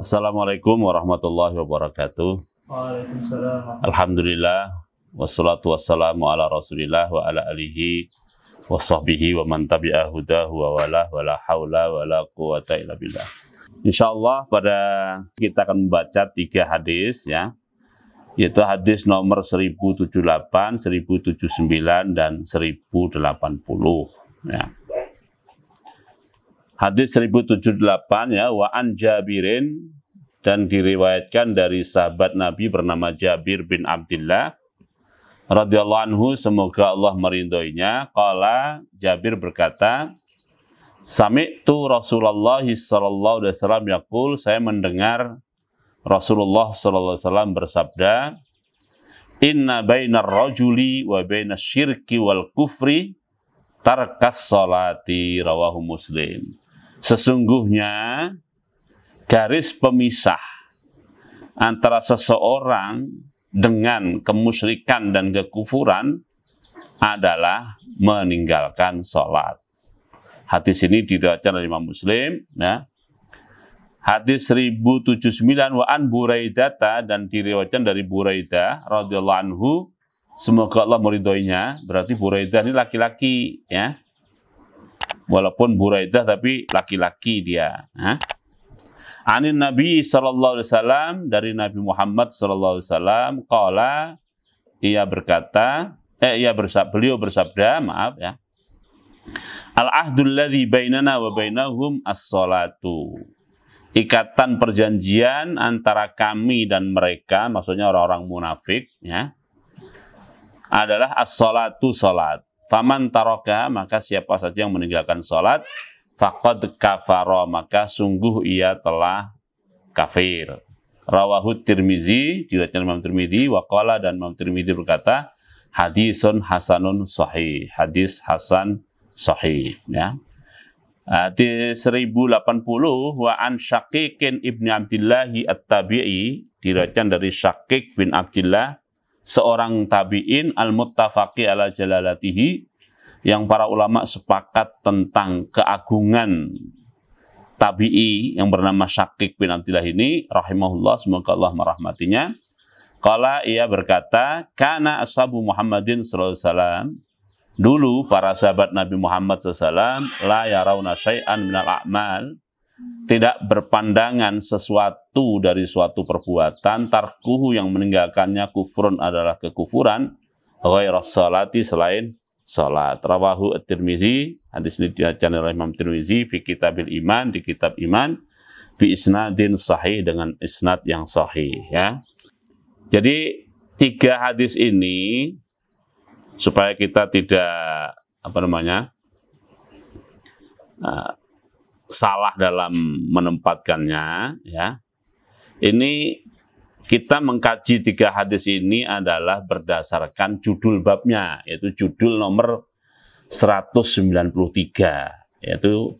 Assalamualaikum warahmatullahi wabarakatuh. Waalaikumsalam. Alhamdulillah wassalatu wassalamu ala Rasulillah wa ala alihi wa sahbihi wa man tabi'a hudahu wa wala haula wala quwata illa billah. Insyaallah pada kita akan membaca 3 hadis ya. Yaitu hadis nomor 1078, 1079 dan 1080 ya. Hadis 1078 ya, wa an Jabirin, dan diriwayatkan dari sahabat Nabi bernama Jabir bin Abdullah radhiyallahu anhu, semoga Allah meridhoinya. Qala, Jabir berkata, sami'tu Rasulullah sallallahu alaihi wasallam yaqul, saya mendengar Rasulullah sallallahu alaihi wasallam bersabda, inna bainar rajuli wa bainas syirki wal kufri tarkas salati, rawahu Muslim. Sesungguhnya garis pemisah antara seseorang dengan kemusyrikan dan kekufuran adalah meninggalkan sholat. Hadis ini diriwayatkan oleh Imam Muslim. Ya. Hadis 1079 wa an Buraidata, dan diriwayatkan dari Buraidah radhiyallahu anhu, semoga Allah meridhoinya. Berarti Buraidah ini laki-laki ya. Walaupun Buraidah tapi laki-laki dia. Anin Nabi sallallahu alaihi wasallam, dari Nabi Muhammad sallallahu alaihi wasallam, qala, beliau bersabda, maaf ya. Al-ahdul ladzi bainana wa bainahum as-salatu. Ikatan perjanjian antara kami dan mereka, maksudnya orang-orang munafik ya, adalah as-salatu, salat. Faman taraka, maka siapa saja yang meninggalkan salat, faqad kafara, maka sungguh ia telah kafir. Rawahu Tirmizi, diriwayatkan Imam Tirmizi, wa qala, dan Imam Tirmizi berkata, hadisun hasanun sahih, hadis hasan sahih ya. Di 1080 wa an Syaqiqin ibni Abdillahi at-Tabi'i, diriwayatkan dari Syaqiq bin Abdillah, seorang tabi'in al-muttafaqi ala jalalatihi, yang para ulama sepakat tentang keagungan tabi'i yang bernama Syaqiq bin Abdillah ini, rahimahullah, semoga Allah merahmatinya. Qala, ia berkata, kana ashabu Muhammadin sallallahu alaihi wasallam, dulu para sahabat Nabi Muhammad SAW, la yarawna syai'an minal a'mal, tidak berpandangan sesuatu dari suatu perbuatan, tarkuhu, yang meninggalkannya, kufrun, adalah kekufuran, ghairas salati, selain salat. Rawahu At-Tirmizi, hadis ini diriwayatkan oleh Imam Tirmizi fi Kitabil Iman, di kitab iman, bi isnadin sahih, dengan isnad yang sahih ya. Jadi 3 hadis ini, supaya kita tidak salah dalam menempatkannya ya. Ini kita mengkaji 3 hadis ini adalah berdasarkan judul babnya, yaitu judul nomor 193, yaitu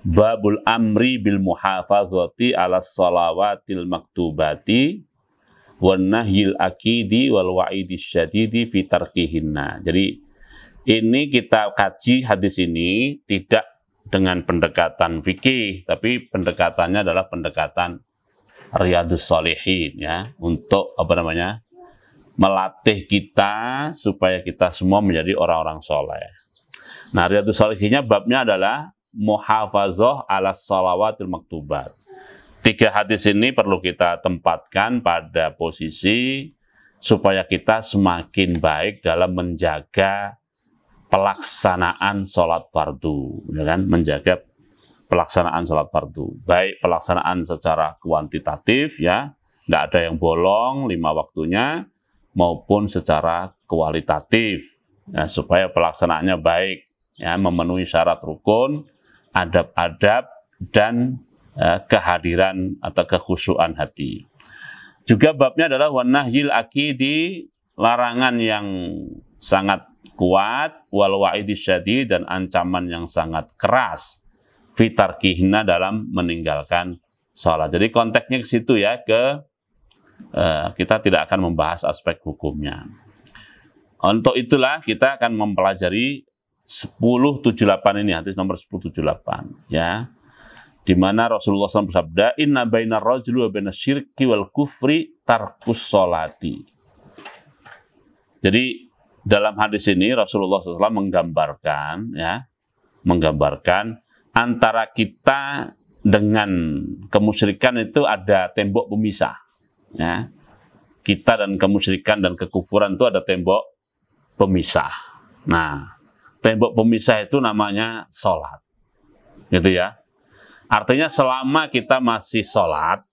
Babul Amri bil Muhafazati ala Salawatil Maktubati wan Nahyil Akidi wal Wa'idi Syadidi fi tarkihinna. Jadi ini kita kaji hadis ini tidak dengan pendekatan fikih, tapi pendekatannya adalah pendekatan Riyadhus Shalihin ya, untuk melatih kita supaya kita semua menjadi orang-orang soleh. Nah, Riyadhus Shalihinnya babnya adalah muhafazah ala salawatil maktubat. 3 hadis ini perlu kita tempatkan pada posisi supaya kita semakin baik dalam menjaga pelaksanaan sholat fardu, ya kan? Menjaga pelaksanaan sholat fardu, baik pelaksanaan secara kuantitatif ya, tidak ada yang bolong 5 waktunya, maupun secara kualitatif ya, supaya pelaksanaannya baik ya, memenuhi syarat rukun, adab-adab, dan kehadiran atau kekhusyuan hati. Juga babnya adalah wan nahyil akidi, larangan yang sangat kuat, wal wa'idi syadid, dan ancaman yang sangat keras, fitarkihna, dalam meninggalkan sholat. Jadi konteksnya ke situ ya, kita tidak akan membahas aspek hukumnya. Untuk itulah kita akan mempelajari 1078 ini, hadis nomor 1078 ya. di mana Rasulullah SAW bersabda, inna bainar rajuli wa bainas syirki wal kufri tarkus sholati. Jadi dalam hadis ini Rasulullah SAW menggambarkan antara kita dengan kemusyrikan itu ada tembok pemisah. Ya. Kita dan kemusyrikan dan kekufuran itu ada tembok pemisah. Nah, tembok pemisah itu namanya sholat. Gitu ya. Artinya selama kita masih sholat,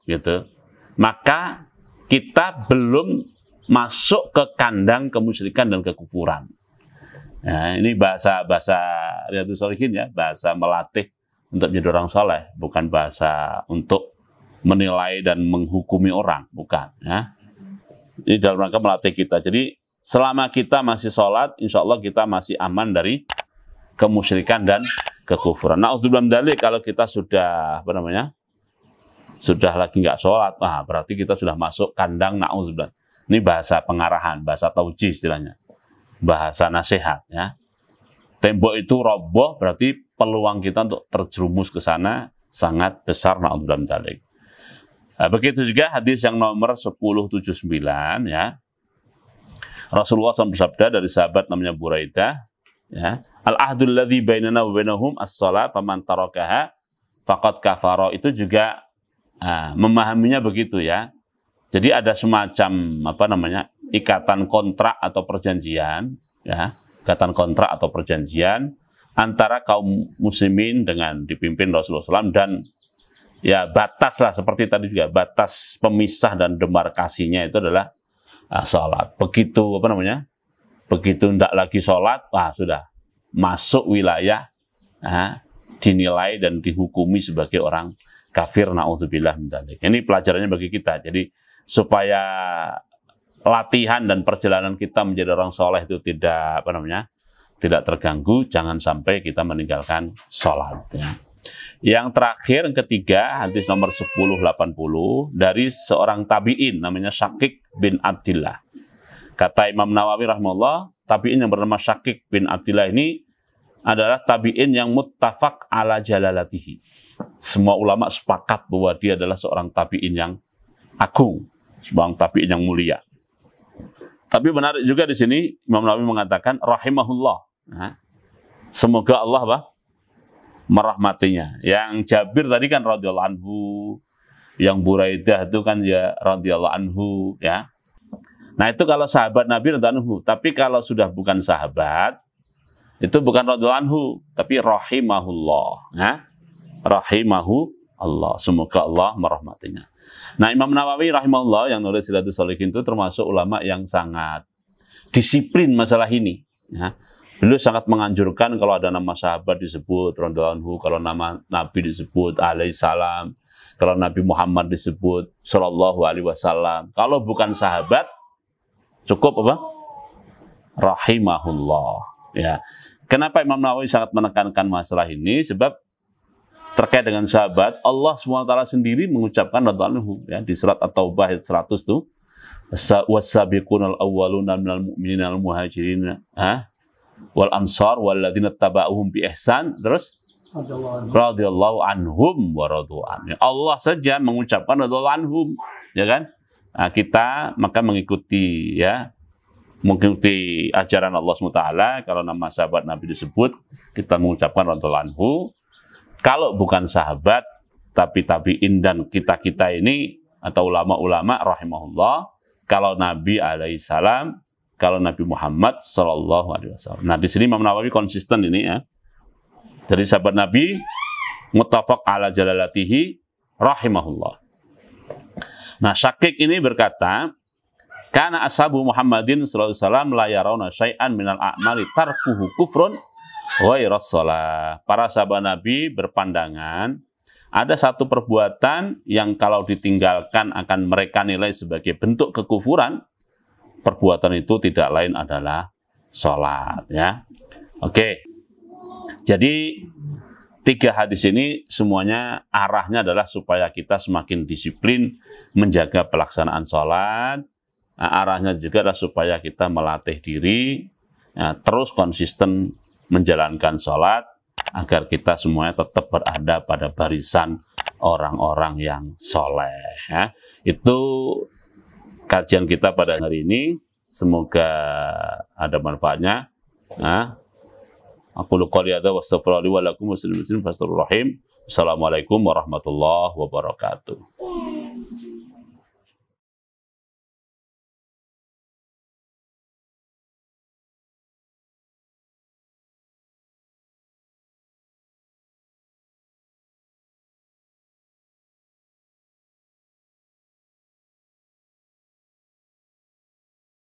gitu, maka kita belum masuk ke kandang kemusyrikan dan kekufuran. Ya, ini bahasa Riyadhus Shalihin ya, bahasa melatih untuk menjadi orang soleh, bukan bahasa untuk menilai dan menghukumi orang, bukan. Ya. Ini dalam rangka melatih kita. Jadi selama kita masih sholat, insya Allah kita masih aman dari kemusyrikan dan kekufuran. Na'udzubillah min dzalik, kalau kita sudah sudah lagi nggak sholat, berarti kita sudah masuk kandang na'udzubillah. Ini bahasa pengarahan, bahasa taujih istilahnya, bahasa nasihat. Ya. Tembok itu roboh, berarti peluang kita untuk terjerumus ke sana sangat besar. Na'udzubillah min dzalik. Begitu juga hadis yang nomor 1079 ya. Rasulullah SAW bersabda dari sahabat namanya Buraidah, ya, al-ahdul ladzi bainana wa bainahum as-shalah faman tarakaha faqad kafara. Itu juga memahaminya begitu ya. Jadi ada semacam ikatan kontrak atau perjanjian ya, ikatan kontrak atau perjanjian antara kaum muslimin dengan dipimpin Rasulullah SAW, dan ya batas lah seperti tadi juga, batas pemisah dan demarkasinya itu adalah sholat. Begitu begitu tidak lagi sholat, sudah masuk wilayah dinilai dan dihukumi sebagai orang kafir. Na'udzubillah min dzalik. Ini pelajarannya bagi kita. Jadi supaya latihan dan perjalanan kita menjadi orang soleh itu tidak tidak terganggu, jangan sampai kita meninggalkan sholat. Ya. Yang terakhir, yang ketiga, hadis nomor 1080 dari seorang tabi'in namanya Syakik bin Abdillah. Kata Imam Nawawi rahimahullah, tabi'in yang bernama Syakik bin Abdillah ini adalah tabi'in yang muttafaq ala jalalatihi. Semua ulama sepakat bahwa dia adalah seorang tabi'in yang agung, seorang tabi'in yang mulia. Tapi menarik juga di sini Imam Nawawi mengatakan rahimahullah. Semoga Allah merahmatinya. Yang Jabir tadi kan radhiyallahu anhu, yang Buraidah itu kan ya radhiyallahu anhu ya. Nah, itu kalau sahabat Nabi radhiyallahu anhu. Tapi kalau sudah bukan sahabat, itu bukan radhiyallahu anhu, tapi rahimahullah ya. Rahimahullah. Semoga Allah merahmatinya. Nah, Imam Nawawi rahimahullah yang nulis Riyadhus Shalihin itu termasuk ulama yang sangat disiplin masalah ini ya. Beliau sangat menganjurkan kalau ada nama sahabat disebut radhiyallahu anhu, kalau nama Nabi disebut alaihi salam, kalau Nabi Muhammad disebut sallallahu alaihi wasallam. Kalau bukan sahabat cukup rahimahullah ya. Kenapa Imam Nawawi sangat menekankan masalah ini? Sebab terkait dengan sahabat, Allah SWT sendiri mengucapkan radhiyallahu anhu ya, di surat At-Taubah ayat 100 tuh, was-sabiqunal awwaluna minal mu'minina wal muhajirin wal ansar walladzina tabauhum bi ihsan, terus radhiyallahu anhum wa radwan. Allah saja mengucapkan radhiyallahu anhum, ya kan? Nah, kita maka mengikuti ajaran Allah SWT. Kalau nama sahabat Nabi disebut, kita mengucapkan radhiyallahu anhu. Kalau bukan sahabat, tapi tabi'in dan kita ini atau ulama-ulama rahimahullah, kalau Nabi alaihi salam, kalau Nabi Muhammad sallallahu alaihi wasallam. Nah, di sini Imam Nawawi konsisten ini ya. Dari sahabat Nabi muttafaq ala jalalatihi rahimahullah. Nah, Syakik ini berkata, kana ashabu Muhammadin sallallahu alaihi wasallam la yarawna syai'an minal a'mali tarkuhu kufrun ghairas shalah. Para sahabat Nabi berpandangan ada satu perbuatan yang kalau ditinggalkan akan mereka nilai sebagai bentuk kekufuran. Perbuatan itu tidak lain adalah sholat ya. Oke. Jadi 3 hadis ini semuanya arahnya adalah supaya kita semakin disiplin menjaga pelaksanaan sholat. Nah, arahnya juga adalah supaya kita melatih diri terus konsisten menjalankan sholat agar kita semuanya tetap berada pada barisan orang-orang yang soleh. Ya. Itu kajian kita pada hari ini. Semoga ada manfaatnya. Aku qouli hadza wa astaghfirullahi wa lakum wa sallallahu alaihi wa sallam. Assalamualaikum warahmatullahi wabarakatuh.